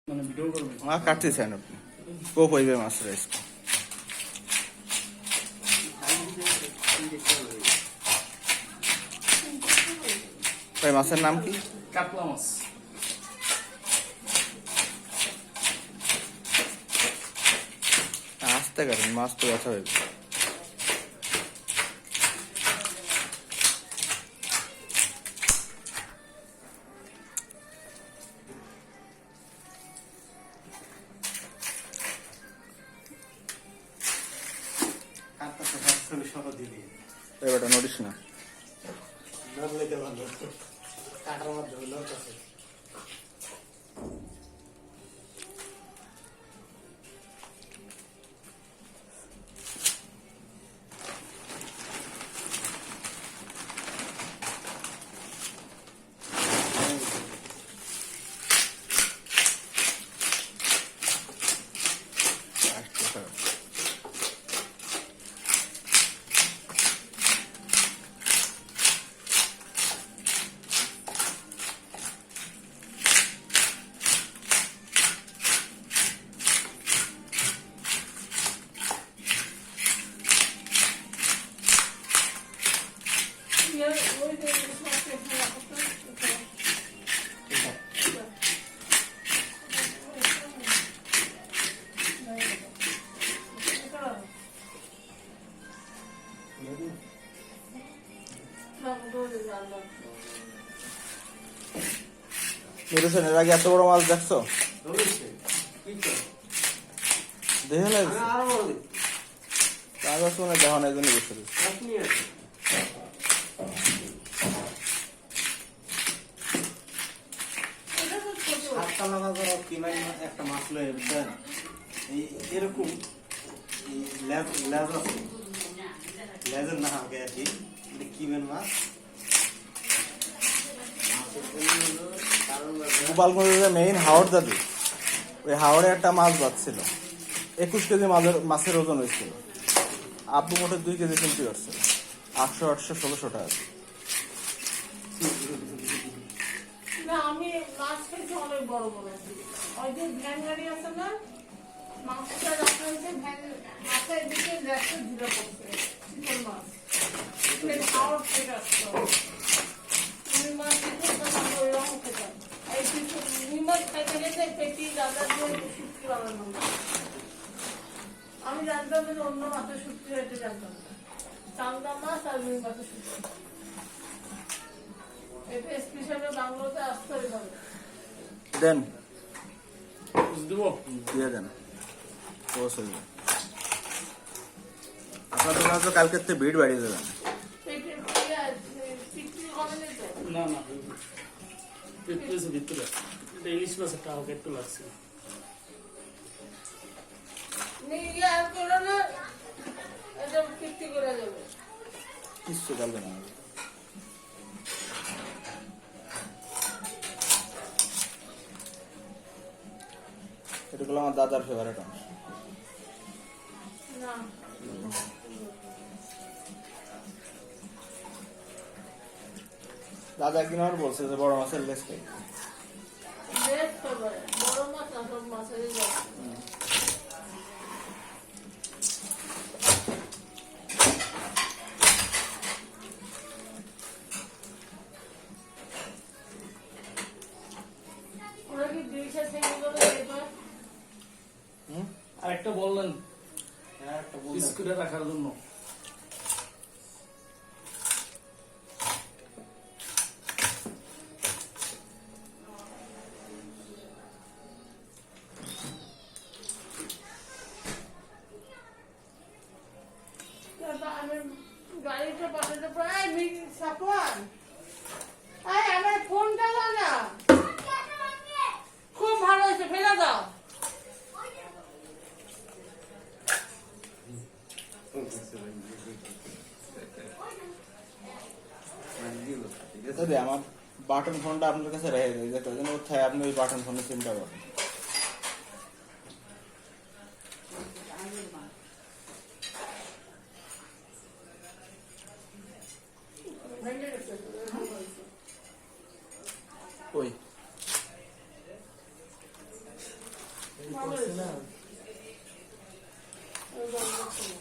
কাটতেছেন আপনি কো কইবে মাছ রাইস ভাই মাছের নাম কি? কাতলা মাছ। আস্তে কাটেন, মাছ তো ব্যথা হয়ে যাবে। এবারটা নড়িস না। এর আগে এত বড় মাছ দেখছো? দেখে না কাগজ মানে দেখা নাই জন্য বসে একটা মাছ লয়ে বুঝছেন এরকম লেজের না আগে আর কি কিমেন মাছ গোপালগঞ্জের মেইন হাওড় দাদি, ওই হাওড়ে একটা মাছ বাঁচছিল, 21 কেজি মাছের ওজন হয়েছিল। আব্বু মোটে 2 কেজি কিনতে পারছিল, 800 1600 টাকা। আমি মাছ খেয়েছি অনেক বড় বড়, ওই যে ভ্যান গাড়ি আছে না, মাছটা রাখা হয়েছে মাছের দিকে দেখতে ধীরে পড়ছে চিকন মাছ, হাওড় থেকে আসতো। তুমি মাছ খেতে ওই রকম খেতাম, এই নিমাছ খাইতে গেছে পেটি দাদা দিয়ে শুটকি বানানো। আমি জানতাম যে অন্য মাছের শুটকি হইতে জানতাম না, চান্দা মাছ আর রুই মাছের শুটকি। এটা স্পেশালি বাংলাতে আসতে হবে। দেন দিয়ে দেন আপনাদের হয়তো কালকে ভিড় বাড়িয়ে দেবেন। না না ভিতরে এটা ইলিশ মাছের টাকা একটু লাগছে। কিচ্ছু চলবে না, এটা হলো আমার দাদার ফেভারিট অংশ। দাদা একদিন আমার বলছে যে বড় মাছের লেজ খাই। বড় মাছ না, সব মাছেরই আর একটা বললেন বিস্কুটে রাখার জন্য। গাড়িটা পাঠাতে প্রায় সাকওয়ান আমার ফোনটা না খুব ভালো হয়েছে, ফেলে দাও। আমার বাটন ফোনটা আপনার কাছে রেখে দিই, কোথায় আপনি ওই বাটন ফোনের সিমটা পাবেন। ওই ভালো করছে না হয়েছে। ওই গন্ধ ছিল।